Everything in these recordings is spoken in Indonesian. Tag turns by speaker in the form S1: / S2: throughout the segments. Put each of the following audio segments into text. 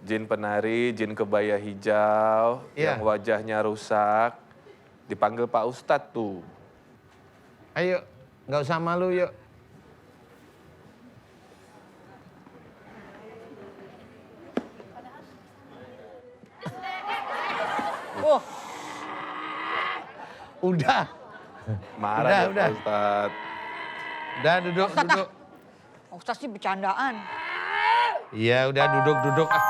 S1: Jin penari, jin kebaya hijau,
S2: Iya.
S1: yang wajahnya rusak, dipanggil Pak Ustadz tuh.
S2: Ayo, nggak usah malu yuk.
S3: Oh,
S2: Udah,
S1: Marah
S2: Udah,
S1: ya
S2: udah.
S1: Pak Ustadz.
S2: udah duduk,
S3: Ustadz,
S2: duduk.
S3: Ustadz sih bercandaan.
S2: Iya, udah duduk, duduk. Ah.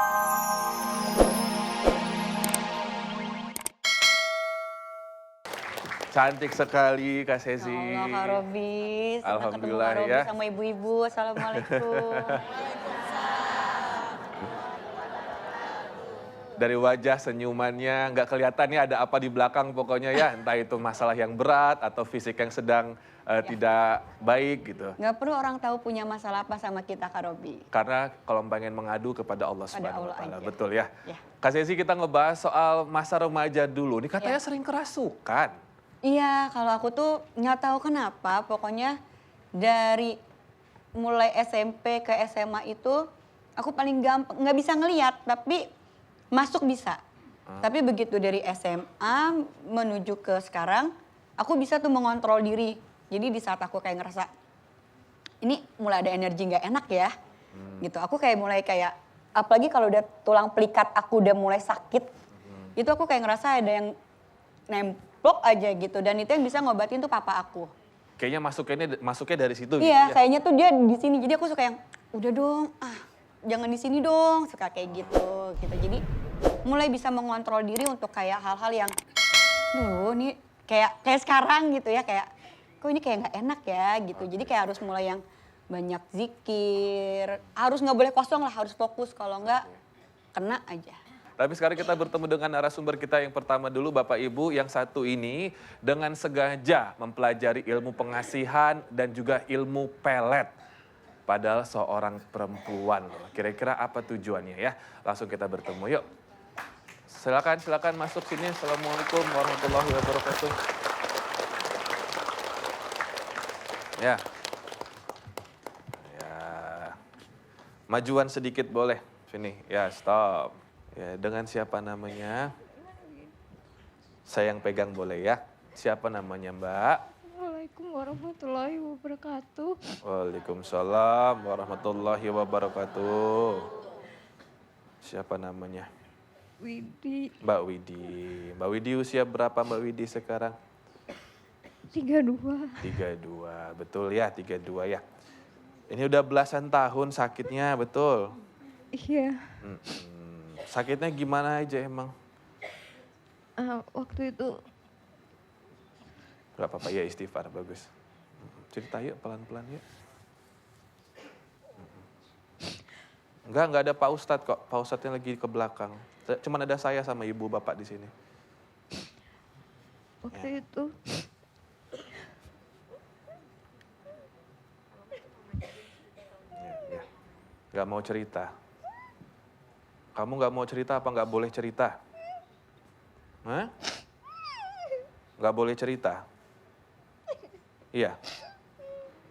S1: Cantik sekali Kak Sesi.
S3: Ya Allah, Kak Robi. Senang ketemu
S1: Alhamdulillah
S3: Kak Robi
S1: ya.
S3: sama ibu-ibu. Assalamualaikum.
S1: Dari wajah senyumannya nggak kelihatannya ada apa di belakang pokoknya ya. Entah itu masalah yang berat atau fisik yang sedang tidak baik gitu.
S3: Nggak perlu orang tahu punya masalah apa sama kita, Kak Robi.
S1: Karena kalau pengen mengadu kepada Allah
S3: Pada
S1: Subhanahu wa
S3: Allah
S1: taala.
S3: aja.
S1: Betul ya.
S3: Ya.
S1: Kak Sesi kita ngebahas soal masa remaja dulu. Ini katanya
S3: Ya.
S1: sering kerasukan.
S3: Iya, kalau aku tuh nggak tahu kenapa, pokoknya dari mulai SMP ke SMA itu aku paling gampang, nggak bisa ngelihat, tapi masuk bisa. Tapi begitu dari SMA menuju ke sekarang, aku bisa tuh mengontrol diri. Jadi di saat aku kayak ngerasa, ini mulai ada energi nggak enak ya, gitu. Aku kayak mulai kayak, apalagi kalau udah tulang pelikat aku udah mulai sakit, itu aku kayak ngerasa ada yang nemplok aja gitu. Dan itu yang bisa ngobatin tuh papa aku.
S1: Kayaknya masuknya dari situ gitu
S3: Iya,
S1: ya.
S3: kayaknya tuh dia di sini. Jadi aku suka yang, udah dong, jangan di sini dong. Suka kayak gitu. Jadi mulai bisa mengontrol diri untuk kayak hal-hal yang, nih kayak sekarang gitu ya, kayak kok ini kayak nggak enak ya gitu. Jadi kayak harus mulai yang banyak zikir, harus nggak boleh kosong lah, harus fokus. Kalau nggak kena aja.
S1: Tapi sekarang kita bertemu dengan narasumber kita yang pertama dulu, Bapak Ibu. Yang satu ini dengan sengaja mempelajari ilmu pengasihan dan juga ilmu pelet. Padahal seorang perempuan. Kira-kira apa tujuannya ya? Langsung kita bertemu yuk. Silakan masuk sini. Assalamualaikum warahmatullahi wabarakatuh. Ya. Ya. Majuan sedikit boleh. Sini. Ya, stop. Ya, dengan siapa namanya? Saya yang pegang boleh ya. Siapa namanya, Mbak?
S4: Assalamualaikum warahmatullahi wabarakatuh.
S1: Waalaikumsalam warahmatullahi wabarakatuh. Siapa namanya?
S4: Widi,
S1: Mbak Widi. Mbak Widi usia berapa Mbak Widi sekarang?
S4: 32.
S1: 32, betul ya 32 ya. Ini udah belasan tahun sakitnya, betul?
S4: Iya,
S1: Sakitnya gimana aja emang?
S4: waktu itu
S1: Gak apa-apa ya, istighfar, bagus. Cerita yuk pelan-pelan yuk. Enggak ada Pak Ustadz kok. Pak Ustadznya lagi ke belakang. Cuman ada saya sama ibu bapak di sini.
S4: waktu itu
S1: Ya. Gak mau cerita. Kamu gak mau cerita apa gak boleh cerita? Hah? Gak boleh cerita? Iya.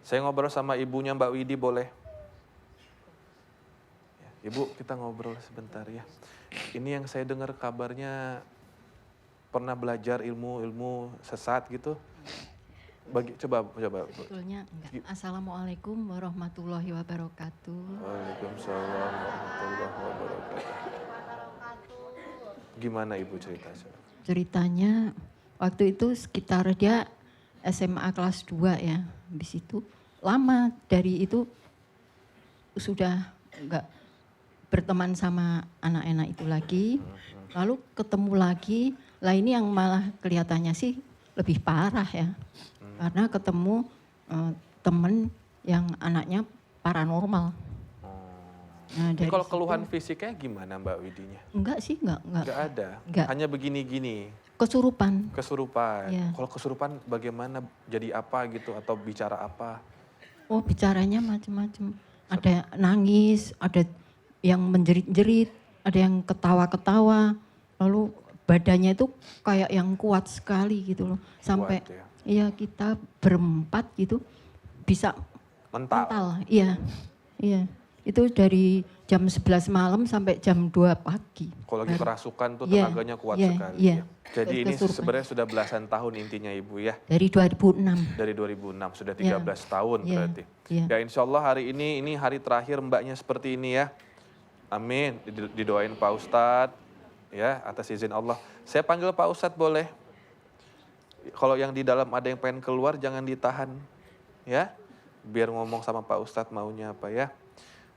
S1: Saya ngobrol sama ibunya Mbak Widi boleh? Ya, Ibu, kita ngobrol sebentar ya. Ini yang saya dengar kabarnya pernah belajar ilmu sesat gitu. Coba.
S5: Sebetulnya enggak. Assalamualaikum warahmatullahi wabarakatuh.
S1: Waalaikumsalam warahmatullahi wabarakatuh. Gimana Ibu cerita?
S5: Ceritanya waktu itu sekitar dia SMA kelas 2 ya. Habis itu lama dari itu sudah enggak berteman sama anak-anak itu lagi. Lalu ketemu lagi, lah ini yang malah kelihatannya sih lebih parah ya. Karena ketemu temen yang anaknya paranormal. Nah,
S1: Ini
S5: dari
S1: kalau
S5: situ-
S1: keluhan fisiknya gimana Mbak Widinya?
S5: Enggak sih, enggak.
S1: Nggak ada?
S5: Nggak.
S1: Hanya begini-gini,
S5: Kesurupan.
S1: kesurupan.
S5: Iya.
S1: Kalau kesurupan bagaimana, jadi apa gitu atau bicara apa?
S5: Oh, bicaranya macam-macam. Ada nangis, ada yang menjerit-jerit, ada yang ketawa-ketawa. Lalu badannya itu kayak yang kuat sekali gitu loh. Sampai
S1: Kuat ya?
S5: iya kita berempat gitu bisa
S1: Mental.
S5: Iya. Iya. Itu dari jam 11 malam sampai jam 2 pagi.
S1: Kalau lagi kerasukan tuh
S5: Iya,
S1: tenaganya kuat
S5: iya,
S1: sekali.
S5: iya.
S1: Ya. Jadi ini
S5: Kesurupan.
S1: sebenarnya sudah belasan tahun intinya Ibu ya.
S5: Dari 2006.
S1: Dari 2006 sudah 13 tahun
S5: Iya,
S1: berarti.
S5: iya.
S1: Ya insya Allah hari ini hari terakhir mbaknya seperti ini ya. Amin. Didoain Pak Ustadz ya atas izin Allah. Saya panggil Pak Ustadz boleh? Kalau yang di dalam ada yang pengen keluar jangan ditahan ya. Biar ngomong sama Pak Ustadz maunya apa ya.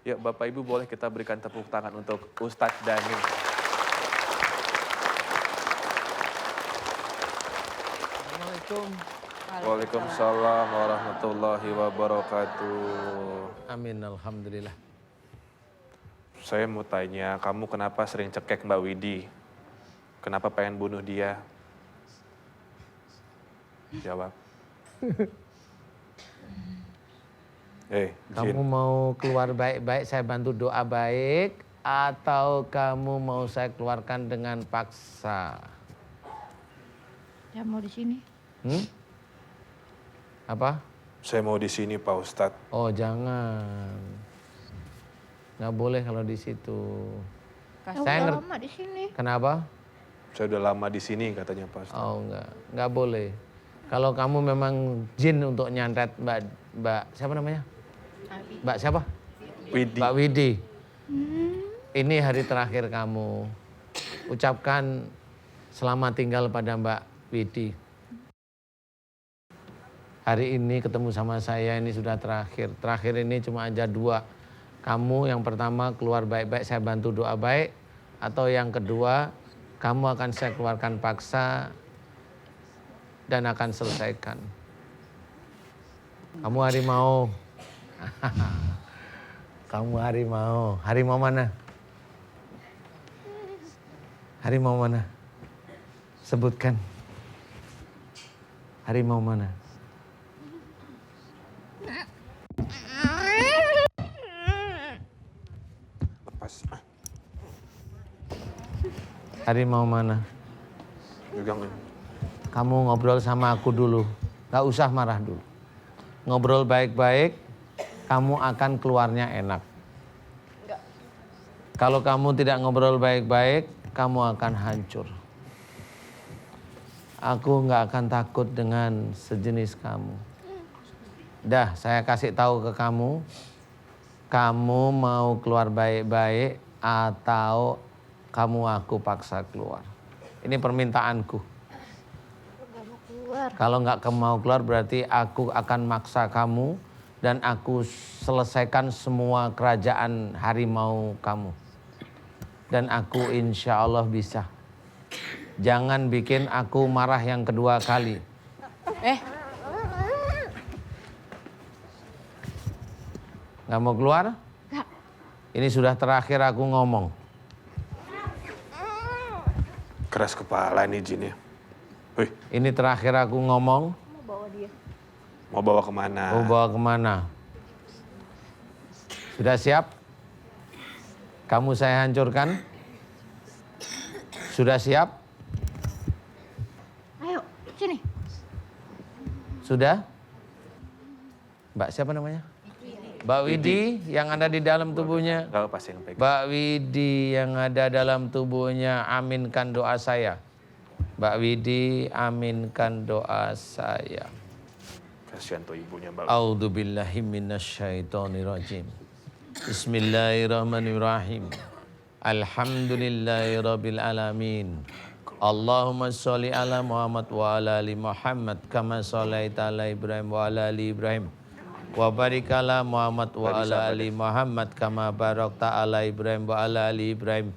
S1: Ya Bapak Ibu boleh kita berikan tepuk tangan untuk Ustadz Dani.
S2: Assalamualaikum.
S1: Waalaikumsalam warahmatullahi wabarakatuh.
S2: Amin, alhamdulillah.
S1: Saya mau tanya, kamu kenapa sering cekek Mbak Widi? Kenapa pengen bunuh dia? Jawab.
S2: Kamu
S1: Jin.
S2: mau keluar baik-baik, saya bantu doa baik, atau kamu mau saya keluarkan dengan paksa?
S4: Ya mau di sini.
S2: Apa?
S1: Saya mau di sini Pak Ustadz.
S2: Oh jangan, nggak boleh kalau di situ.
S4: Ya
S2: Saya
S4: udah
S2: ngerti.
S4: lama di sini.
S2: Kenapa?
S1: Saya udah lama di sini katanya Pak Ustadz.
S2: Oh nggak boleh. Kalau kamu memang jin untuk nyantet Mbak siapa namanya? Mbak siapa?
S1: Widi.
S2: Mbak Widi. Ini hari terakhir kamu. Ucapkan selamat tinggal pada Mbak Widi. Hari ini ketemu sama saya ini sudah terakhir. Terakhir ini cuma aja 2. Kamu yang pertama keluar baik-baik, saya bantu doa baik. Atau yang kedua, kamu akan saya keluarkan paksa dan akan selesaikan. Kamu harimau. Kamu harimau. Harimau mana? Harimau mana? Sebutkan. Harimau mana?
S1: Lepas.
S2: Harimau mana?
S1: Pegang ini.
S2: Kamu ngobrol sama aku dulu. Gak usah marah dulu. Ngobrol baik-baik, kamu akan keluarnya enak. Kalau kamu tidak ngobrol baik-baik, kamu akan hancur. Aku nggak akan takut dengan sejenis kamu. Dah, saya kasih tahu ke kamu. Kamu mau keluar baik-baik atau kamu aku paksa keluar. Ini permintaanku. Kalau nggak mau keluar berarti aku akan maksa kamu dan aku selesaikan semua kerajaan harimau kamu. Dan aku insya Allah bisa. Jangan bikin aku marah yang kedua kali. Nggak mau keluar? Ini sudah terakhir aku ngomong.
S1: Keras kepala nih Jin ya. Wih,
S2: Ini terakhir aku ngomong.
S1: mau bawa kemana?
S2: Mau bawa kemana? Sudah siap? Kamu saya hancurkan? Sudah siap?
S4: Ayo, sini.
S2: Sudah? Mbak siapa namanya? Mbak Widi yang ada di dalam tubuhnya.
S1: Gak pasti yang pegang.
S2: Mbak Widi yang ada dalam tubuhnya, aminkan doa saya. Mbak Widi, aminkan doa saya.
S1: Kasihan tuh ibunya Mbak.
S2: A'udzubillahi minasyaitonirrajim. Bismillahirrahmanirrahim. Alhamdulillahirabbil alamin. Allahumma sholli ala Muhammad wa ala ali Muhammad kama shallaita ala Ibrahim wa ala ali Ibrahim. Wa barik ala Muhammad wa ala ali Muhammad kama barakta ala Ibrahim wa ala ali Ibrahim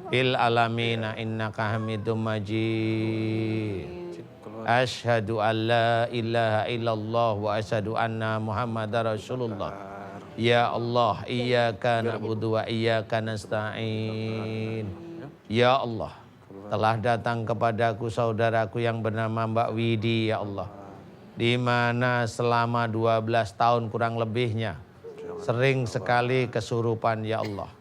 S2: fil alamin innaka Hamidum Majid. Asyhadu an la ilaha illallah wa asyhadu anna Muhammadar Rasulullah. Ya Allah, iyyaka na'budu wa iyyaka nasta'in. Ya Allah, telah datang kepadaku saudaraku yang bernama Mbak Widi, ya Allah. Di mana selama 12 tahun kurang lebihnya sering sekali kesurupan, ya Allah.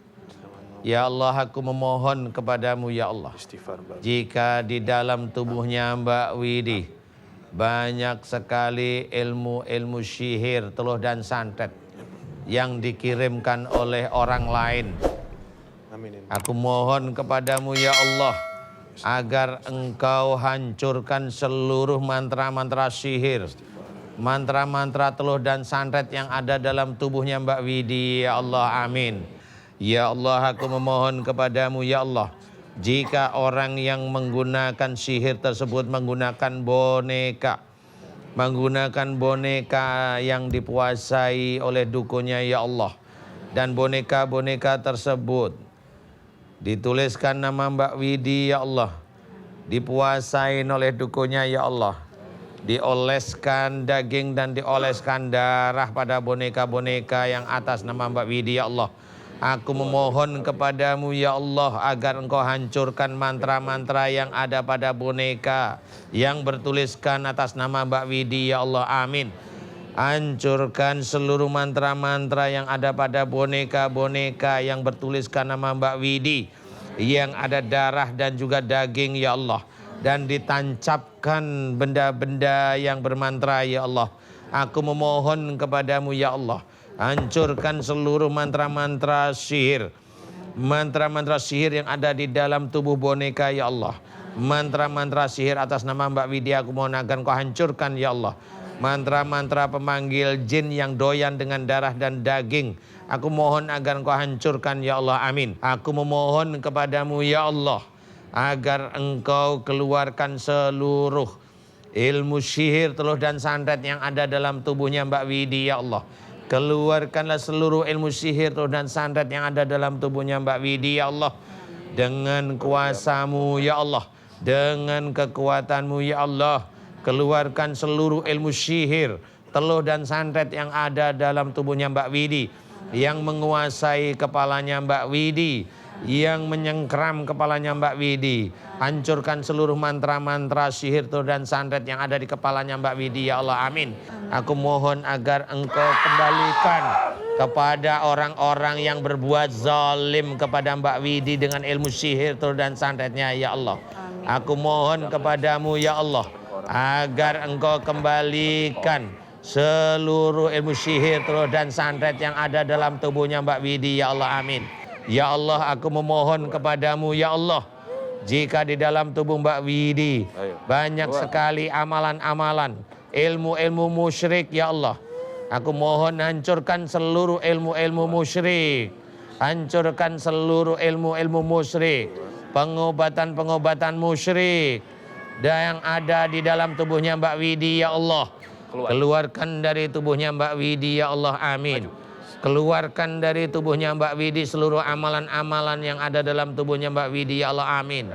S2: Ya Allah, aku memohon kepadamu, ya Allah.
S1: Istighfar Mbak.
S2: Jika di dalam tubuhnya Mbak Widi banyak sekali ilmu-ilmu sihir, teluh dan santet yang dikirimkan oleh orang lain.
S1: Aminin.
S2: Aku mohon kepadamu ya Allah, agar engkau hancurkan seluruh mantra-mantra sihir, mantra-mantra teluh dan santet yang ada dalam tubuhnya Mbak Widi, ya Allah, amin. Ya Allah, aku memohon kepadamu ya Allah, jika orang yang menggunakan sihir tersebut menggunakan boneka yang dipuasai oleh dukunnya ya Allah, dan boneka-boneka tersebut dituliskan nama Mbak Widi ya Allah, dipuasain oleh dukunnya ya Allah, dioleskan daging dan dioleskan darah pada boneka-boneka yang atas nama Mbak Widi ya Allah. Aku memohon kepadamu ya Allah, agar engkau hancurkan mantra-mantra yang ada pada boneka yang bertuliskan atas nama Mbak Widi ya Allah, amin. Hancurkan seluruh mantra-mantra yang ada pada boneka-boneka yang bertuliskan nama Mbak Widi, yang ada darah dan juga daging ya Allah, dan ditancapkan benda-benda yang bermantra ya Allah. Aku memohon kepadamu ya Allah, hancurkan seluruh mantra-mantra sihir, mantra-mantra sihir yang ada di dalam tubuh boneka ya Allah. Mantra-mantra sihir atas nama Mbak Widya aku mohon agar kau hancurkan ya Allah. Mantra-mantra pemanggil jin yang doyan dengan darah dan daging, aku mohon agar engkau hancurkan ya Allah, amin. Aku memohon kepadamu ya Allah, agar engkau keluarkan seluruh ilmu sihir, teluh dan santet yang ada dalam tubuhnya Mbak Widi ya Allah. Keluarkanlah seluruh ilmu sihir, teluh dan santet yang ada dalam tubuhnya Mbak Widi ya Allah. Dengan kuasamu ya Allah, dengan kekuatanmu ya Allah, keluarkan seluruh ilmu sihir, teluh dan santet yang ada dalam tubuhnya Mbak Widi, yang menguasai kepalanya Mbak Widi, yang menyengkram kepalanya Mbak Widi. Hancurkan seluruh mantra-mantra sihir dan santet yang ada di kepalanya Mbak Widi ya Allah, amin. Aku mohon agar engkau kembalikan kepada orang-orang yang berbuat zalim kepada Mbak Widi dengan ilmu sihir dan santetnya ya Allah. Aku mohon kepadamu ya Allah, agar engkau kembalikan seluruh ilmu sihir dan santet yang ada dalam tubuhnya Mbak Widi ya Allah, amin. Ya Allah, aku memohon kepadamu ya Allah, jika di dalam tubuh Mbak Widi banyak sekali amalan-amalan, ilmu-ilmu musyrik ya Allah, aku mohon hancurkan seluruh ilmu-ilmu musyrik, hancurkan seluruh ilmu-ilmu musyrik, pengobatan-pengobatan musyrik dan yang ada di dalam tubuhnya Mbak Widi ya Allah. Keluarkan dari tubuhnya Mbak Widi ya Allah, amin. Keluarkan dari tubuhnya Mbak Widi seluruh amalan-amalan yang ada dalam tubuhnya Mbak Widi ya Allah, amin.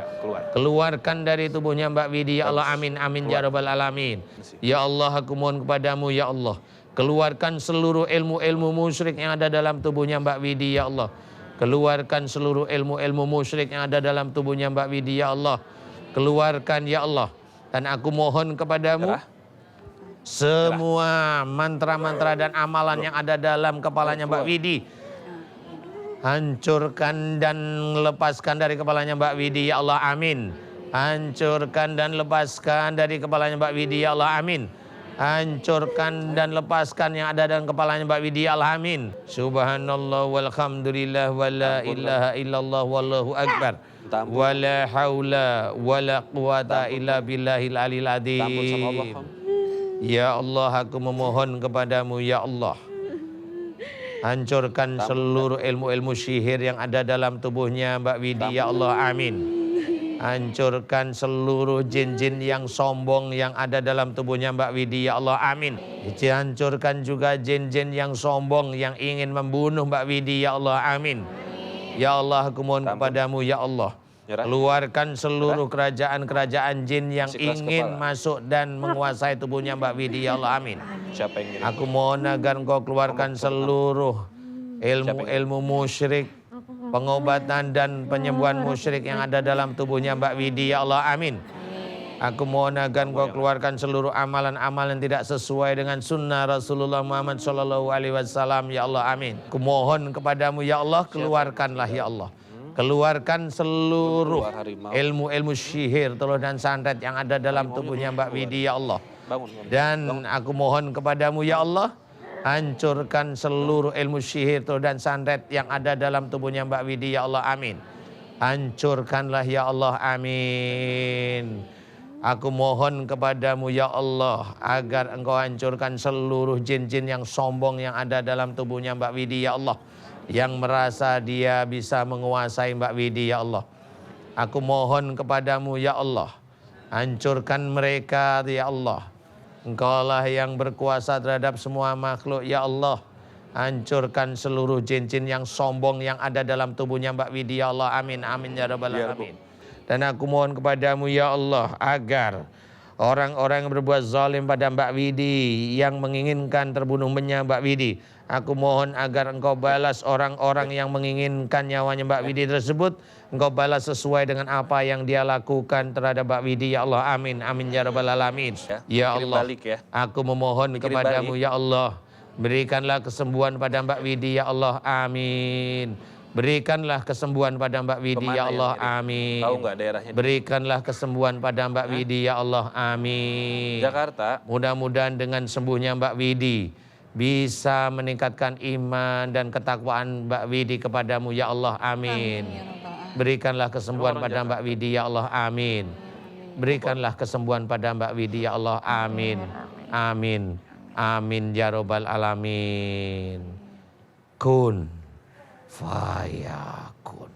S2: Keluarkan dari tubuhnya Mbak Widi ya Allah, amin, amin ya rabbal alamin. Ya Allah, aku mohon kepadamu ya Allah, keluarkan seluruh ilmu-ilmu musyrik yang ada dalam tubuhnya Mbak Widi ya Allah. Keluarkan seluruh ilmu-ilmu musyrik yang ada dalam tubuhnya Mbak Widi ya Allah. Keluarkan ya Allah. Dan aku mohon kepadamu, semua mantra-mantra dan amalan yang ada dalam kepalanya Mbak Widi, hancurkan dan lepaskan dari kepalanya Mbak Widi ya Allah, amin. Hancurkan dan lepaskan dari kepalanya Mbak Widi ya Allah, amin. Hancurkan dan lepaskan yang ada dalam kepalanya Mbak Widi ya Allah, amin. Subhanallah walhamdulillah wa la ilaha illallah wallahu akbar wa la haula wa la quwata illa billahil alil adzim. Ya Allah, aku memohon kepadamu ya Allah, hancurkan seluruh ilmu-ilmu sihir yang ada dalam tubuhnya Mbak Widi ya Allah, amin. Hancurkan seluruh jin-jin yang sombong yang ada dalam tubuhnya Mbak Widi ya Allah, amin. Hancurkan juga jin-jin yang sombong yang ingin membunuh Mbak Widi ya Allah, amin. Ya Allah, aku mohon kepadamu ya Allah, keluarkan seluruh kerajaan-kerajaan jin yang ingin masuk dan menguasai tubuhnya Mbak Widi ya Allah, amin. Aku mohon agar engkau keluarkan seluruh ilmu-ilmu musyrik, pengobatan dan penyembuhan musyrik yang ada dalam tubuhnya Mbak Widi ya Allah, amin. Aku mohon agar engkau keluarkan seluruh amalan-amalan tidak sesuai dengan sunnah Rasulullah Muhammad SAW ya Allah, amin. Aku mohon kepadamu ya Allah, keluarkanlah ya Allah, keluarkan seluruh ilmu-ilmu sihir, teluh dan santet yang ada dalam tubuhnya Mbak Widi ya Allah. Dan aku mohon kepadamu ya Allah, Hancurkan seluruh ilmu sihir dan santet yang ada dalam tubuhnya Mbak Widi ya Allah, amin. Hancurkanlah ya Allah, amin. Aku mohon kepadamu ya Allah agar engkau hancurkan seluruh jin-jin yang sombong yang ada dalam tubuhnya Mbak Widi ya Allah, yang merasa dia bisa menguasai Mbak Widi ya Allah. Aku mohon kepadamu ya Allah, hancurkan mereka ya Allah. Engkaulah yang berkuasa terhadap semua makhluk ya Allah. Hancurkan seluruh jin-jin yang sombong yang ada dalam tubuhnya Mbak Widi ya Allah, amin amin ya rabbal alamin. Dan aku mohon kepadamu ya Allah agar orang-orang yang berbuat zalim pada Mbak Widi, yang menginginkan terbunuhnya Mbak Widi, aku mohon agar engkau balas orang-orang yang menginginkan nyawanya Mbak Widi tersebut. Engkau balas sesuai dengan apa yang dia lakukan terhadap Mbak Widi ya Allah, amin amin ya rabbal alamin. Ya Allah, aku memohon kepadamu ya Allah, berikanlah kesembuhan pada Mbak Widi ya Allah, amin. Berikanlah kesembuhan pada Mbak Widi ya Allah, amin.
S1: Tahu nggak daerahnya?
S2: Berikanlah kesembuhan pada Mbak Widi ya Allah, amin.
S1: Jakarta.
S2: Mudah-mudahan dengan sembuhnya Mbak Widi bisa meningkatkan iman dan ketakwaan Mbak Widi kepadamu ya Allah, amin. Berikanlah kesembuhan pada Mbak Widi ya Allah, amin. Berikanlah kesembuhan pada Mbak Widi ya Allah, amin. Amin. Amin ya rabbal alamin. Kun fayakun.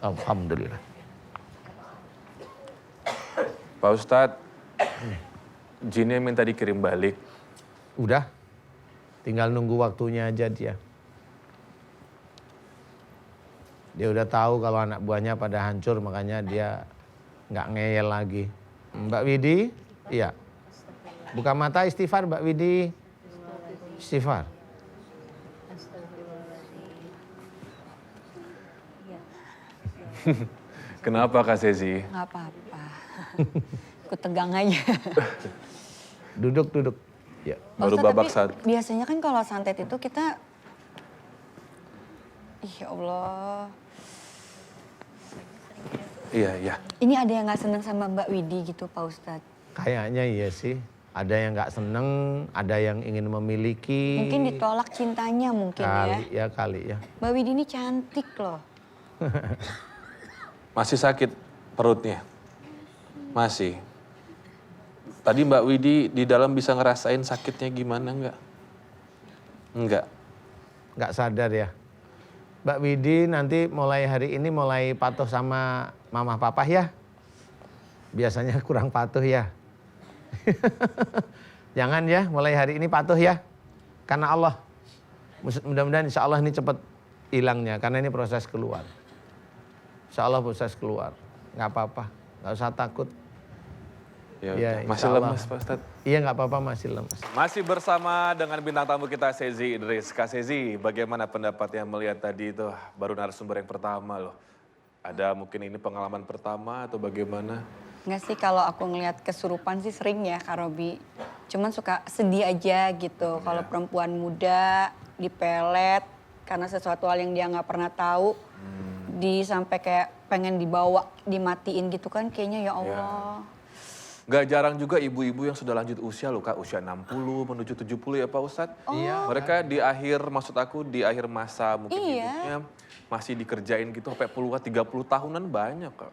S2: Alhamdulillah.
S1: Pak Ustadz, jinnya minta dikirim balik.
S2: Udah, tinggal nunggu waktunya aja dia. Dia udah tahu kalau anak buahnya pada hancur, makanya dia nggak ngeyel lagi. Mbak Widi, iya. Buka mata istighfar Mbak Widi. Istighfar.
S1: Kenapa Kak Sezi?
S3: Nggak apa-apa. Ikut tegang aja.
S2: Duduk. Ya.
S1: Baru
S3: Ustadz,
S1: babak
S3: tapi
S1: satu.
S3: biasanya kan kalau santet itu kita, ya Allah.
S1: Iya.
S3: Ini ada yang nggak seneng sama Mbak Widi gitu Pak Ustadz.
S2: Kayaknya iya sih. Ada yang nggak seneng, ada yang ingin memiliki.
S3: Mungkin ditolak cintanya mungkin ya.
S2: Kali ya.
S3: Mbak Widi ini cantik loh.
S1: Masih sakit perutnya? Masih. Tadi Mbak Widi di dalam bisa ngerasain sakitnya gimana enggak? Enggak.
S2: Nggak sadar ya. Mbak Widi nanti mulai hari ini mulai patuh sama mama papa ya. Biasanya kurang patuh ya. Jangan ya, mulai hari ini patuh ya. Karena Allah. Mudah-mudahan insya Allah ini cepat hilangnya. Karena ini proses keluar. Insya Allah proses keluar. Nggak apa-apa, nggak usah takut.
S1: Ya, masih lemes Pak Ustadz?
S2: Iya nggak apa-apa, masih lemes.
S1: Masih bersama dengan bintang tamu kita Sezi Idris. Kak Sezi, bagaimana pendapatnya melihat tadi itu baru narasumber yang pertama loh. Ada mungkin ini pengalaman pertama atau bagaimana?
S3: Nggak sih, kalau aku ngelihat kesurupan sih sering ya Kak Robi. Cuman suka sedih aja gitu. Kalau perempuan muda dipelet karena sesuatu hal yang dia nggak pernah tahu. Sampai kayak pengen dibawa, dimatiin gitu kan kayaknya ya Allah.
S1: Gak jarang juga ibu-ibu yang sudah lanjut usia loh Kak. Usia 60 menuju 70 ya Pak Ustadz.
S2: Iya.
S1: Mereka di akhir, maksud aku di akhir masa mungkin hidupnya masih dikerjain gitu sampai puluhan 30 tahunan banyak Kak.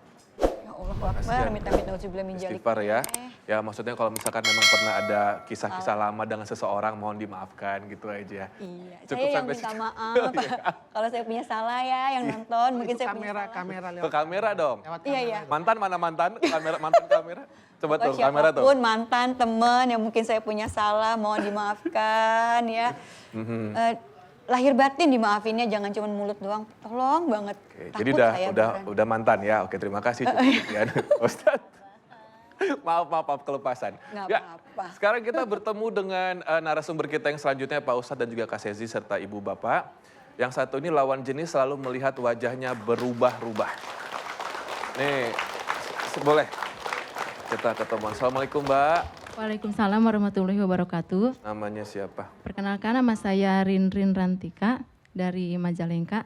S3: Ya Allah Akbar, minta-minta nauzubillah min dzalik.
S1: Istighfar ya. Ya maksudnya kalau misalkan memang pernah ada kisah-kisah lama dengan seseorang mohon dimaafkan gitu aja.
S3: Iya,
S1: Cukup
S3: saya yang
S1: sampai
S3: minta
S1: situ.
S3: maaf. Kalau saya punya salah ya yang nonton, mungkin saya punya salah.
S2: Kamera
S1: Ke kamera dong.
S3: Iya.
S1: Mantan mana mantan? Mantan kamera. Coba tuh kamera tuh.
S3: Siapapun mantan, teman yang mungkin saya punya salah, mohon dimaafkan ya. Lahir batin dimaafinnya, jangan cuma mulut doang. Tolong banget.
S1: Oke,
S3: Takut
S1: jadi
S3: saya
S1: udah mantan ya. Oke, terima kasih cukup sekian Ustadz. Maaf kelepasan.
S3: Nggak
S1: Ya,
S3: apa-apa.
S1: sekarang kita bertemu dengan narasumber kita yang selanjutnya Pak Ustadz dan juga Kak Sezi serta Ibu Bapak. Yang satu ini lawan jenis selalu melihat wajahnya berubah-ubah. Nih, boleh kita ketemuan. Assalamualaikum Mbak.
S4: Waalaikumsalam warahmatullahi wabarakatuh.
S1: Namanya siapa?
S4: Perkenalkan, nama saya Rinrin Rantika dari Majalengka.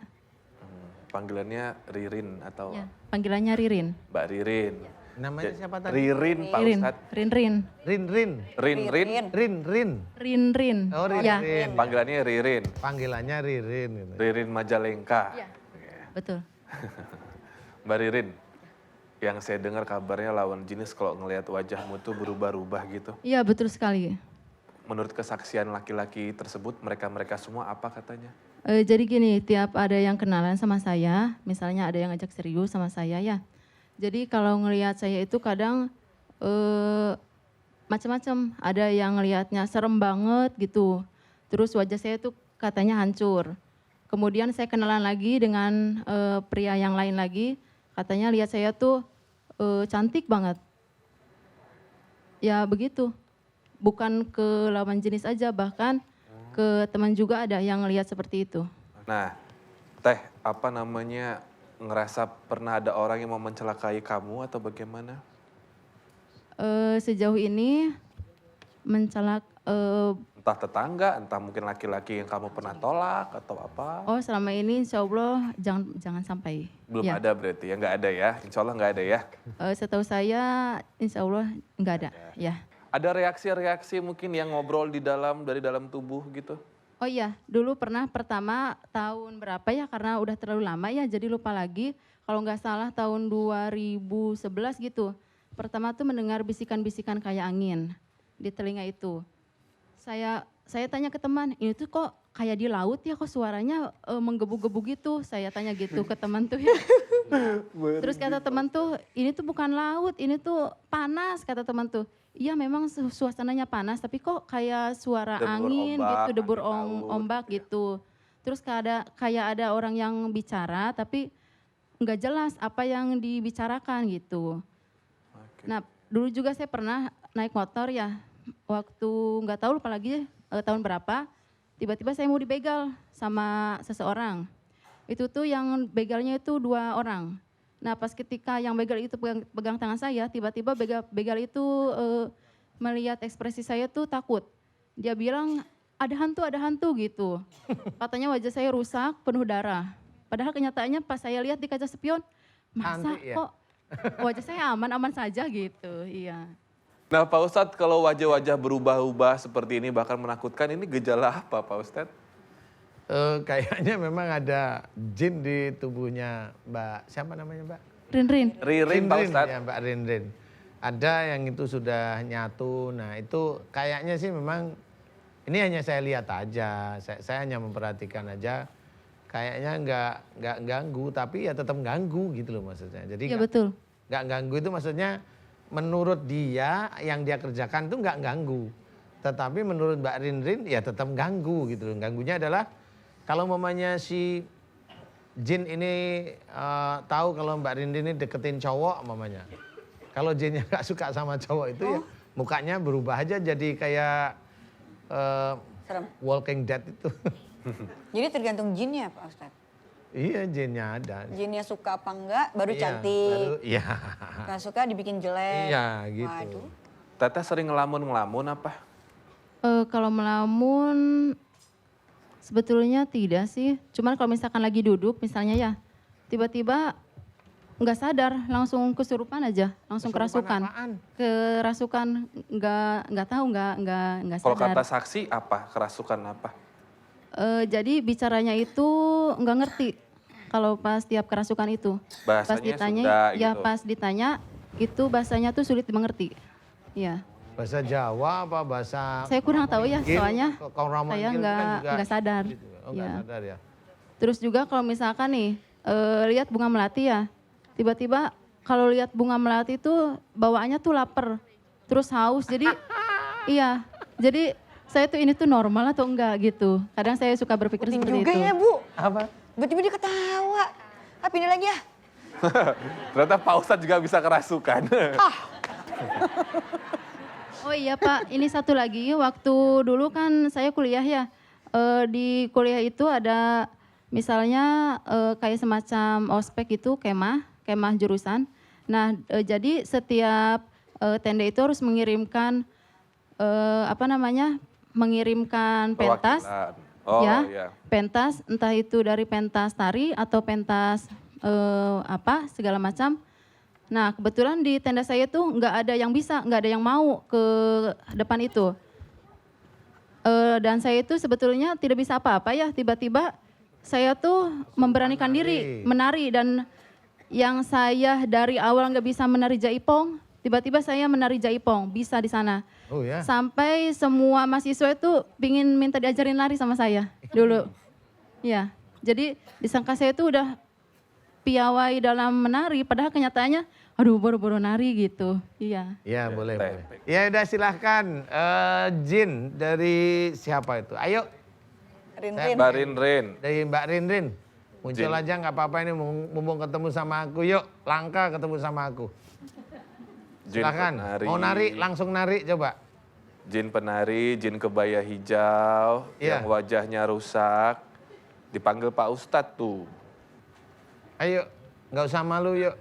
S1: Panggilannya Ririn atau
S4: Ya, panggilannya Ririn.
S1: Mbak Ririn.
S2: Namanya siapa tadi?
S1: Ririn, Pak
S4: Rin,
S1: Ustadz.
S4: Rin.
S2: Rin.
S1: Rin.
S2: Oh,
S4: Ya,
S2: Rin.
S1: Panggilannya Ririn.
S2: Panggilannya Ririn. Gitu.
S1: Ririn Majalengka.
S4: betul.
S1: Mbak Ririn, yang saya dengar kabarnya lawan jenis kalau ngelihat wajahmu tuh berubah-ubah gitu.
S4: Iya, betul sekali.
S1: Menurut kesaksian laki-laki tersebut, mereka-mereka semua apa katanya?
S4: Jadi gini, tiap ada yang kenalan sama saya, misalnya ada yang ngajak serius sama saya ya. Jadi kalau ngelihat saya itu kadang macam-macam. Ada yang ngelihatnya serem banget gitu. Terus wajah saya tuh katanya hancur. Kemudian saya kenalan lagi dengan pria yang lain lagi, katanya lihat saya tuh cantik banget. Ya begitu. Bukan ke lawan jenis aja, bahkan ke teman juga ada yang ngelihat seperti itu.
S1: Nah, Teh, apa namanya, ngerasa pernah ada orang yang mau mencelakai kamu atau bagaimana?
S4: Sejauh ini
S1: Entah tetangga, entah mungkin laki-laki yang kamu pernah tolak atau apa?
S4: oh selama ini insya Allah jangan sampai.
S1: Belum
S4: Ya.
S1: ada berarti ya, nggak ada ya? Insya Allah nggak ada ya?
S4: Setahu saya insya Allah nggak ada. Ya.
S1: Ada reaksi-reaksi mungkin yang ngobrol dari dalam tubuh gitu?
S4: Oh iya, dulu pernah pertama tahun berapa ya, karena udah terlalu lama ya jadi lupa lagi. Kalau nggak salah tahun 2011 gitu. Pertama tuh mendengar bisikan-bisikan kayak angin di telinga itu. Saya tanya ke teman, ini tuh kok kayak di laut ya, kok suaranya menggebu-gebu gitu. Saya tanya gitu ke teman tuh ya. Terus kata teman tuh, ini tuh bukan laut, ini tuh panas, kata teman tuh. Iya memang suasananya panas, tapi kok kayak suara
S1: Debur
S4: angin
S1: ombak,
S4: gitu, debur
S1: angin laut,
S4: ombak gitu. Terus kayak ada orang yang bicara, tapi nggak jelas apa yang dibicarakan gitu.
S1: Oke.
S4: Nah dulu juga saya pernah naik motor ya, waktu nggak tahu lupa lagi tahun berapa, tiba-tiba saya mau dibegal sama seseorang. Itu tuh yang begalnya itu 2 orang. Nah pas ketika yang begal itu pegang tangan saya, tiba-tiba begal itu melihat ekspresi saya tuh takut. Dia bilang ada hantu gitu. Katanya wajah saya rusak, penuh darah. Padahal kenyataannya pas saya lihat di kaca spion, masa
S2: Cantik ya?
S4: kok wajah saya aman-aman saja gitu. Iya.
S1: Nah Pak Ustadz, kalau wajah-wajah berubah-ubah seperti ini bahkan menakutkan, ini gejala apa Pak Ustadz?
S2: Kayaknya memang ada jin di tubuhnya Mbak, siapa namanya Mbak?
S4: Rin.
S1: Ririn Pak Ustadz.
S2: Ya Mbak Rin. Ada yang itu sudah nyatu, nah itu kayaknya sih memang, ini hanya saya lihat aja, saya hanya memperhatikan aja, kayaknya nggak ganggu, tapi ya tetap ganggu gitu loh maksudnya. Jadi
S4: Iya betul.
S2: nggak ganggu itu maksudnya menurut dia yang dia kerjakan itu nggak ganggu. Tetapi menurut Mbak Rin ya tetap ganggu gitu loh. Ganggunya adalah kalau mamanya si jin ini tahu kalau Mbak Rin ini deketin cowok mamanya. Kalau jinnya nggak suka sama cowok itu ya mukanya berubah aja jadi kayak
S3: Serem.
S2: Walking Dead itu.
S3: Jadi tergantung jinnya Pak Ustadz.
S2: Iya jinnya ada.
S3: Jinnya suka apa enggak baru
S2: Iya,
S3: cantik.
S2: Iya.
S3: Nggak suka dibikin jelek.
S2: Iya gitu.
S3: Waduh.
S1: Teteh sering ngelamun apa?
S4: Kalau melamun sebetulnya tidak sih. Cuman kalau misalkan lagi duduk misalnya ya, tiba-tiba nggak sadar langsung kesurupan aja, langsung
S2: Kesurupan
S4: kerasukan.
S2: apaan?
S4: Kerasukan nggak tahu nggak
S1: Kalau
S4: sadar.
S1: kata saksi apa? Kerasukan apa?
S4: Jadi bicaranya itu nggak ngerti kalau pas tiap kerasukan itu. Pas
S1: Bahasanya
S4: ditanya,
S1: Sunda
S4: ya
S1: gitu.
S4: pas ditanya itu bahasanya tuh sulit dimengerti. Iya.
S2: Bahasa Jawa apa bahasa?
S4: Saya kurang tahu ya,
S2: Manggil,
S4: soalnya
S2: kalau orang
S4: saya
S2: manggil kan juga
S4: nggak sadar.
S2: gitu. Oh nggak
S4: Iya.
S2: sadar ya.
S4: Terus juga kalau misalkan nih lihat bunga melati ya, tiba-tiba kalau lihat bunga melati itu bawaannya tuh lapar, terus haus. Jadi iya, jadi saya tuh ini tuh normal atau enggak gitu. Kadang saya suka berpikir
S3: Penting
S4: seperti
S3: juga
S4: itu.
S3: ya Bu.
S2: Apa?
S3: Tiba-tiba dia ketawa. Ah pindah lagi ya.
S1: Ternyata Pak Ustadz juga bisa kerasukan.
S4: Oh iya Pak, ini satu lagi. Waktu dulu kan saya kuliah ya. Di kuliah itu ada misalnya kayak semacam ospek itu kemah jurusan. Nah jadi setiap tenda itu harus mengirimkan mengirimkan pentas.
S1: Perwakilan. Oh
S4: Ya.
S1: iya.
S4: Pentas, entah itu dari pentas tari atau pentas segala macam. Nah kebetulan di tenda saya tuh nggak ada yang bisa, nggak ada yang mau ke depan itu. Dan saya itu sebetulnya tidak bisa apa-apa ya, tiba-tiba saya tuh memberanikan diri menari, dan yang saya dari awal nggak bisa menari jaipong, tiba-tiba saya menari jaipong, bisa di sana.
S2: Oh ya.
S4: Sampai semua mahasiswa itu pingin minta diajarin lari sama saya dulu. Ya, jadi disangka saya itu udah piawai dalam menari, padahal kenyataannya aduh baru-baru nari gitu. Iya.
S2: Iya boleh. Ya udah silahkan Jin dari siapa itu? Ayo
S3: Rin-rin.
S1: Mbak Rin-rin.
S2: dari Mbak Rin. Muncul
S1: Jin.
S2: aja nggak apa-apa ini mumpung ketemu sama aku. Yuk langka ketemu sama aku.
S1: Jin
S2: Silahkan.
S1: penari.
S2: Mau nari langsung nari coba.
S1: Jin penari, jin kebaya hijau,
S2: Iya.
S1: yang wajahnya rusak. Dipanggil Pak Ustadz tuh.
S2: Ayo nggak usah malu yuk.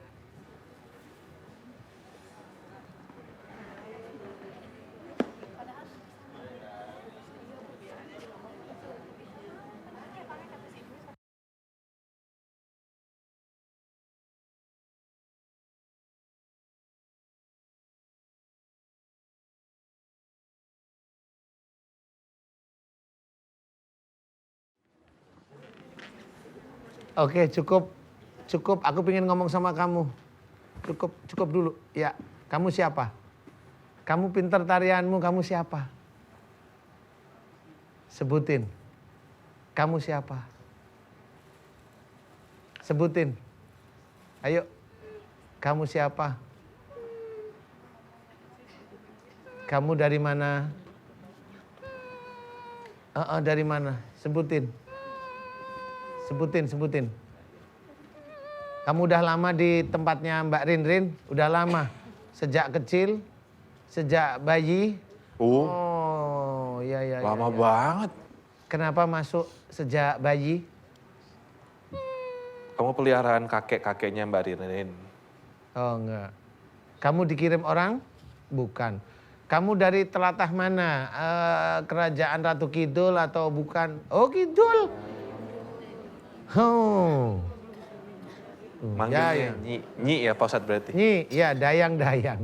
S2: Oke, cukup. Cukup, aku pengen ngomong sama kamu. Cukup dulu. Ya, kamu siapa? Kamu pinter tarianmu, kamu siapa? Sebutin. Kamu siapa? Sebutin. Ayo. Kamu siapa? Kamu dari mana? Dari mana? Sebutin. Sebutin. Kamu udah lama di tempatnya Mbak Rin? Udah lama? Sejak kecil? Sejak bayi? Oh, iya.
S1: Lama banget.
S2: Kenapa masuk sejak bayi?
S1: Kamu peliharaan kakek-kakeknya Mbak Rin-rin.
S2: Oh, enggak. Kamu dikirim orang? Bukan. Kamu dari telatah mana? Kerajaan Ratu Kidul atau bukan? Oh, Kidul. Oh.
S1: Manggilnya Nyi ya Pak Ustadz berarti.
S2: Nyi, ya Dayang-Dayang.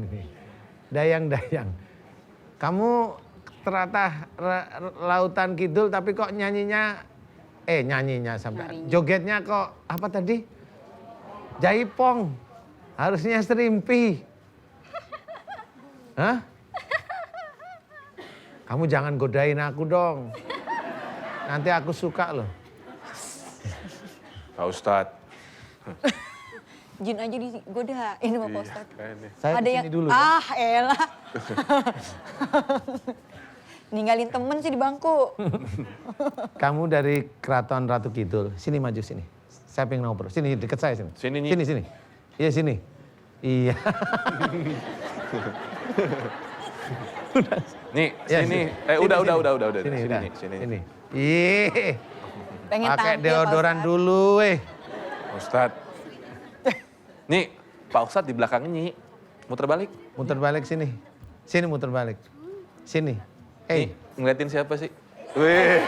S2: Dayang-Dayang. Kamu teratah lautan kidul tapi kok nyanyinya sampai jogetnya kok apa tadi? Jaipong. Harusnya serimpi. Hah? Kamu jangan godain aku dong. Nanti aku suka loh.
S1: Pak Ustadz.
S3: Jin aja digodain sama Pak Ustadz.
S1: Kayaknya.
S2: Saya
S3: Ada yang,
S2: kesini dulu.
S3: elah. Ninggalin temen sih di bangku.
S2: Kamu dari Keraton Ratu Kidul. Sini maju sini. Saya pengen ngobrol. Sini deket saya sini.
S1: Sini, Nyi.
S2: Sini. Iya sini. Iya.
S1: Nih,
S2: Ya,
S1: sini.
S2: sini.
S1: Udah.
S2: Sini,
S1: Sini,
S2: udah.
S1: Nih, sini.
S2: Sini. Ih.
S3: Pengen
S2: Pakai
S3: tampil,
S2: deodoran
S3: Pak Ustadz.
S2: dulu, weh.
S1: Ustadz. Nih, Pak Ustadz di belakangnya Nyi. Muter balik.
S2: Muter balik sini. Sini muter balik. Sini.
S1: Nih, ngeliatin siapa sih? Wih.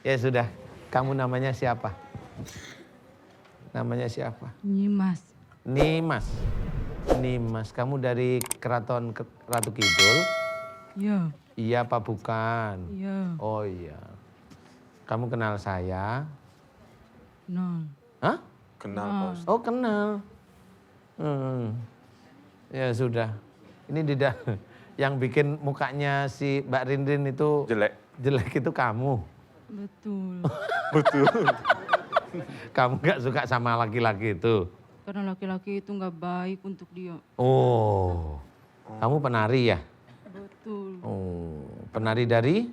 S2: Ya sudah. Kamu namanya siapa? Namanya siapa?
S4: Nyimas.
S2: Nimas. Nimas. Kamu dari Keraton Ratu Kidul?
S4: Iya.
S2: Iya apa bukan?
S4: Iya.
S2: Oh iya. Kamu kenal saya?
S4: Nol.
S2: Hah?
S1: Kenal Pak Ustadz.
S2: Oh kenal. Ya sudah. Ini yang bikin mukanya si Mbak Rin itu
S1: Jelek.
S2: jelek itu kamu.
S4: Betul.
S1: Betul.
S2: Kamu gak suka sama laki-laki itu.
S4: Karena laki-laki itu nggak baik untuk dia.
S2: Oh. Kamu penari ya?
S4: Betul.
S2: Oh. Penari dari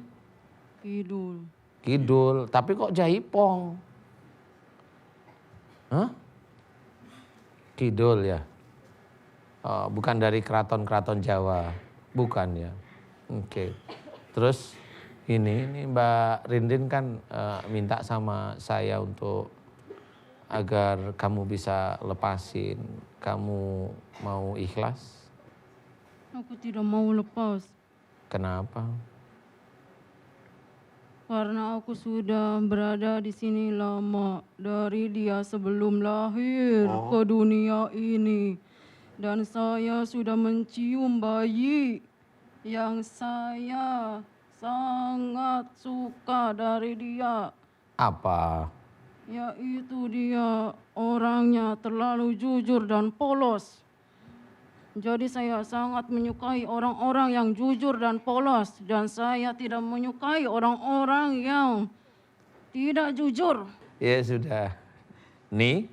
S4: Kidul.
S2: Kidul. Tapi kok jaipong? Hah? Kidul ya? Oh, bukan dari keraton-keraton Jawa. Bukan ya? Oke. Terus ini Mbak Rin kan minta sama saya untuk agar kamu bisa lepasin. Kamu mau ikhlas?
S4: Aku tidak mau lepas.
S2: Kenapa?
S4: Karena aku sudah berada di sini lama dari dia sebelum lahir ke dunia ini. Dan saya sudah mencium bayi yang saya sangat suka dari dia.
S2: Apa?
S4: Yaitu dia orangnya terlalu jujur dan polos. Jadi saya sangat menyukai orang-orang yang jujur dan polos. Dan saya tidak menyukai orang-orang yang tidak jujur.
S2: Ya sudah. Nyi?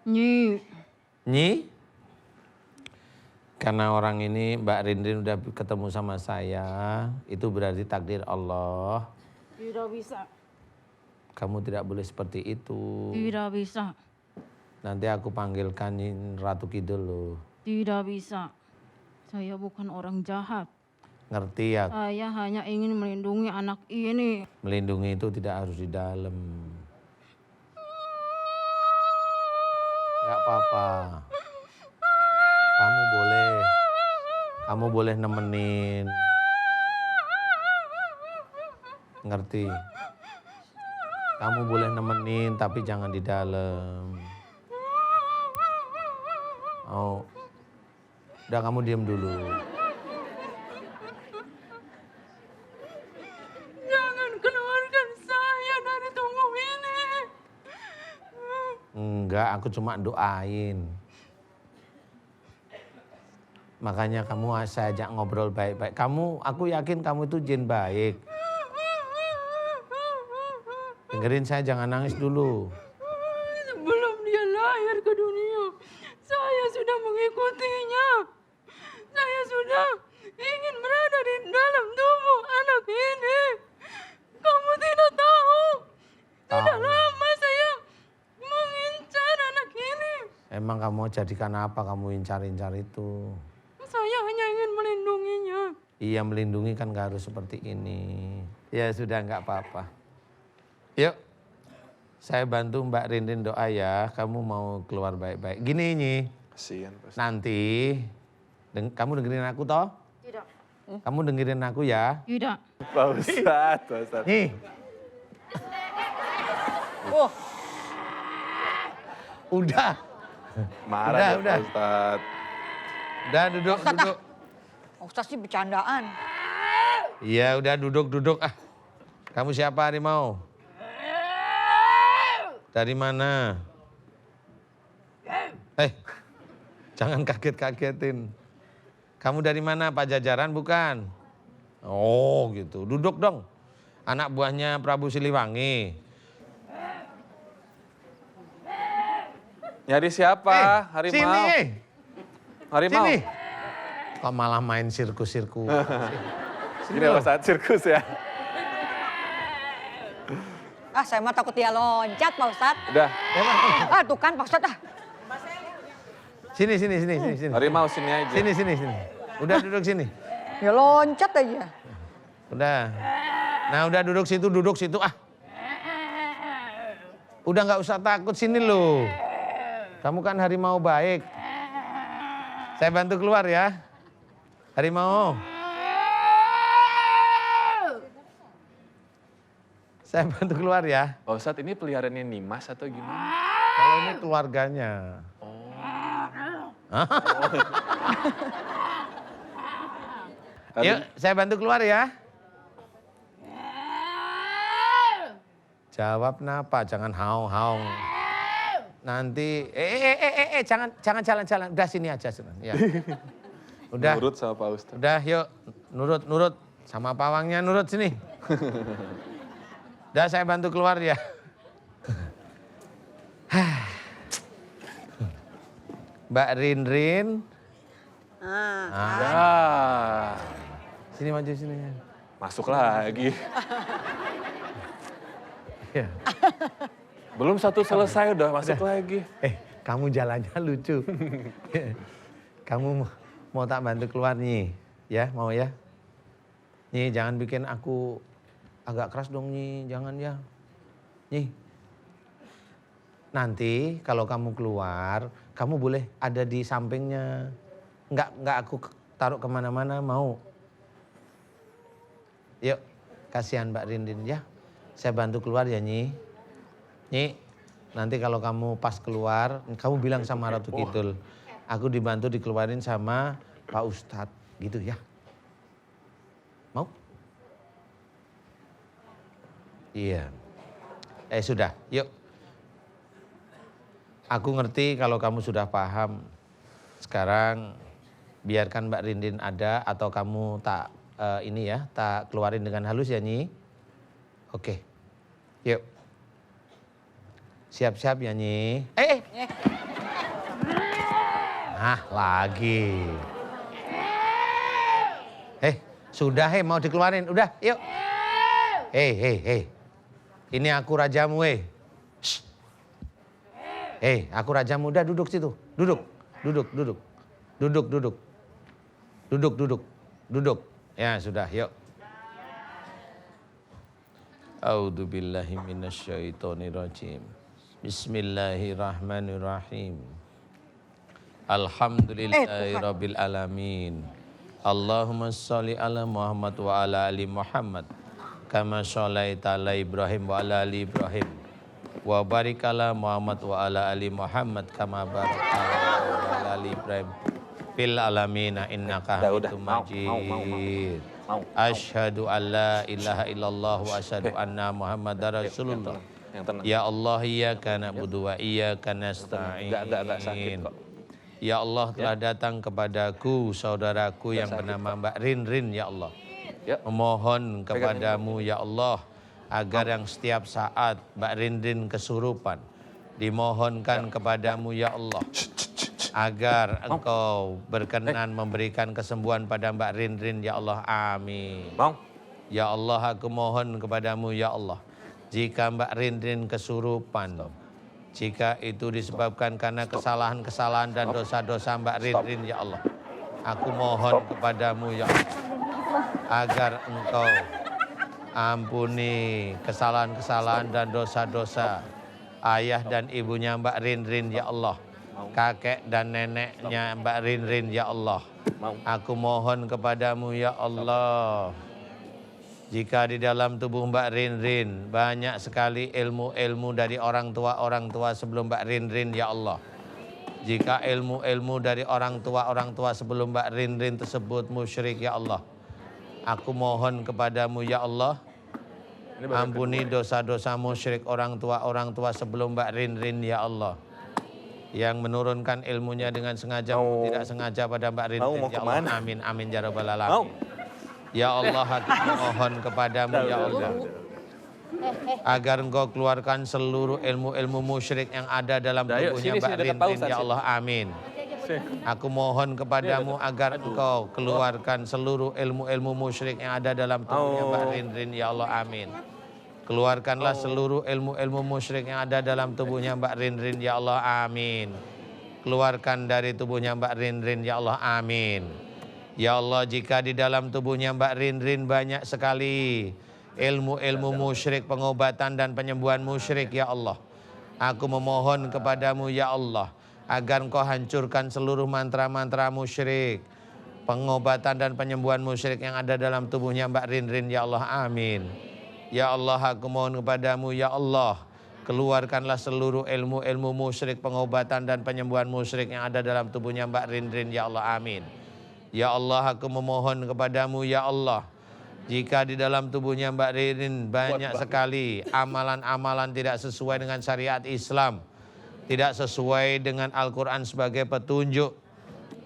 S4: Nyi,
S2: Karena orang ini Mbak Rindrin udah ketemu sama saya, itu berarti takdir Allah.
S4: tidak bisa,
S2: Kamu tidak boleh seperti itu.
S4: tidak bisa,
S2: Nanti aku panggilkan Ratu Kidul loh.
S4: tidak bisa. Saya bukan orang jahat.
S2: Ngerti ya?
S4: Saya hanya ingin melindungi anak ini.
S2: Melindungi itu tidak harus di dalam. Gak apa-apa. Kamu boleh nemenin. Ngerti? Kamu boleh nemenin tapi jangan di dalam. Oh. Udah kamu diam dulu.
S4: Jangan keluarkan saya dari tubuh ini.
S2: Enggak, aku cuma doain. Makanya kamu saya ajak ngobrol baik-baik. Aku yakin kamu itu jin baik. Dengerin saya, jangan nangis dulu.
S4: Sebelum dia lahir ke dunia, saya sudah mengikutinya. Saya sudah ingin berada di dalam tubuh anak ini. Kamu tidak tahu. Sudah
S2: Tahu.
S4: lama saya mengincar anak ini.
S2: Emang kamu jadikan apa kamu incar-incar itu?
S4: Saya hanya ingin melindunginya.
S2: Iya, melindungi kan gak harus seperti ini. Ya sudah, nggak apa-apa. Yuk, saya bantu Mbak Rindin doa ya. Kamu mau keluar baik-baik. Gini Nyi,
S1: Kasihan, Pak Ustadz.
S2: nanti kamu dengerin aku toh?
S4: Tidak.
S2: Kamu dengerin aku ya.
S4: Tidak.
S1: Pak Ustadz, Pak Ustadz.
S2: Nih. Udah,
S1: Marah
S2: Udah,
S1: ya, Pak Ustadz.
S2: udah duduk.
S3: Ustaz sih bercandaan.
S2: Iya, udah duduk. Ah, kamu siapa harimau? Dari mana? Jangan kaget-kagetin. Kamu dari mana? Pajajaran bukan? Oh gitu, duduk dong. Anak buahnya Prabu Siliwangi.
S1: Nyari siapa? Harimau.
S2: Sini,
S1: Harimau.
S2: sini. Kok malah main sirkus-sirkus?
S1: Ini Pak Ustadz, sirkus ya.
S3: Ah, saya mah takut dia loncat, Pak Ustadz.
S1: Udah,
S3: Ah, tuh kan Pak Ustadz ah.
S2: Sini.
S1: harimau sini aja.
S2: Sini. Udah duduk sini.
S3: Ya loncat aja.
S2: Udah. Nah udah duduk situ ah. Udah nggak usah takut, sini loh. Kamu kan harimau baik. Saya bantu keluar ya. Harimau. Saya bantu keluar ya.
S1: Pak Ustadz, ini peliharaannya Nimas atau gimana?
S2: Kalau ini keluarganya. Yuk, saya bantu keluar ya. Jawab napa, jangan haung-haung. Nanti, jangan jalan-jalan. Udah sini aja. Ya. Udah,
S1: Nurut sama Pak Ustadz.
S2: udah yuk, nurut. Sama pawangnya nurut sini. Udah saya bantu keluar ya. Mbak Rindrin.
S1: Ya,
S2: Sini maju sini.
S1: masuk lagi.
S2: Ya.
S1: Belum satu selesai udah masuk lagi.
S2: Kamu jalannya lucu. Kamu mau tak bantu keluar nih? Ya, mau ya? Nih, jangan bikin aku agak keras dong nih, jangan ya. Nih. Nanti kalau kamu keluar, kamu boleh ada di sampingnya. Enggak aku taruh kemana-mana, mau? Yuk, Kasihan Mbak Rindin ya. Saya bantu keluar ya Nyi. Nyi, nanti kalau kamu pas keluar, kamu bilang sama Ratu Kidul, aku dibantu dikeluarin sama Pak Ustadz gitu ya. Mau? Iya. Sudah, yuk. Aku ngerti kalau kamu sudah paham. Sekarang biarkan Mbak Rindin ada atau kamu tak tak keluarin dengan halus ya Nyi. Oke. Yuk. Siap-siap ya Nyi. Lagi. Sudah mau dikeluarin. Udah, yuk. Ini aku rajamu, aku rajamu. Udah duduk situ. Duduk. Duduk. Ya, sudah, yuk. A'udzubillahi minasyaitonirrajim. Bismillahirrahmanirrahim. Alhamdulillahirabbil alamin. Allahumma sholli ala Muhammad wa ala ali Muhammad kama sholaita ala Ibrahim wa ala ali Ibrahim wa barik ala Muhammad wa ala ali Muhammad kama barakta wa ala ali Ibrahim fil alamin innaka Hamidum Majid. Asyhadu an la ilaha illallah wa asyhadu anna Muhammadar Rasulullah. Ya Allah, iyyaka na'budu wa iyyaka nasta'in.
S1: Enggak sakit kok.
S2: Ya Allah, telah datang kepadaku saudaraku yang bernama Mbak Rinrin ya Allah. Memohon kepadamu ya Allah agar yang setiap saat Mbak Rinrin kesurupan dimohonkan kepadamu ya Allah agar Engkau berkenan memberikan kesembuhan pada Mbak Rinrin ya Allah. Amin. Ya Allah, aku mohon kepadamu ya Allah, jika Mbak Rinrin kesurupan, jika itu disebabkan karena kesalahan-kesalahan dan dosa-dosa Mbak Rinrin ya Allah, aku mohon kepadamu ya Allah agar Engkau ampuni kesalahan-kesalahan dan dosa-dosa ayah dan ibunya Mbak Rinrin ya Allah, kakek dan neneknya Mbak Rinrin ya Allah. Aku mohon kepadamu ya Allah, jika di dalam tubuh Mbak Rinrin banyak sekali ilmu-ilmu dari orang tua sebelum Mbak Rinrin ya Allah. Jika ilmu-ilmu dari orang tua sebelum Mbak Rinrin tersebut musyrik ya Allah, aku mohon kepadamu ya Allah, ampuni dosa-dosa musyrik orang tua sebelum Mbak Rinrin ya Allah, yang menurunkan ilmunya dengan sengaja maupun tidak sengaja pada Mbak Rinrin ya Allah. Amin amin ya rabbal alamin. Ya Allah, aku mohon kepadamu ya Allah agar Engkau keluarkan seluruh ilmu-ilmu musyrik yang ada dalam tubuhnya Mbak Rinrin ya Allah. Amin. Aku mohon kepadamu agar Engkau keluarkan seluruh ilmu-ilmu musyrik yang ada dalam tubuhnya Mbak Rinrin ya Allah. Amin. Keluarkanlah seluruh ilmu-ilmu musyrik yang ada dalam tubuhnya Mbak Rinrin ya Allah. Amin. Keluarkan dari tubuhnya Mbak Rinrin ya Allah. Amin. Ya Allah, jika di dalam tubuhnya Mbak Rinrin banyak sekali ilmu-ilmu musyrik, pengobatan dan penyembuhan musyrik ya Allah, aku memohon kepadamu ya Allah agar Engkau hancurkan seluruh mantra-mantra musyrik, pengobatan dan penyembuhan musyrik yang ada dalam tubuhnya Mbak Rinrin ya Allah. Amin. Ya Allah, aku mohon kepadamu ya Allah, keluarkanlah seluruh ilmu-ilmu musyrik, pengobatan dan penyembuhan musyrik yang ada dalam tubuhnya Mbak Rinrin ya Allah. Amin. Ya Allah, aku memohon kepadamu ya Allah, jika di dalam tubuhnya Mbak Rinrin banyak sekali amalan-amalan tidak sesuai dengan syariat Islam, tidak sesuai dengan Al-Quran sebagai petunjuk,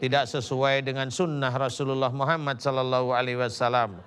S2: tidak sesuai dengan sunnah Rasulullah Muhammad sallallahu alaihi wasallam,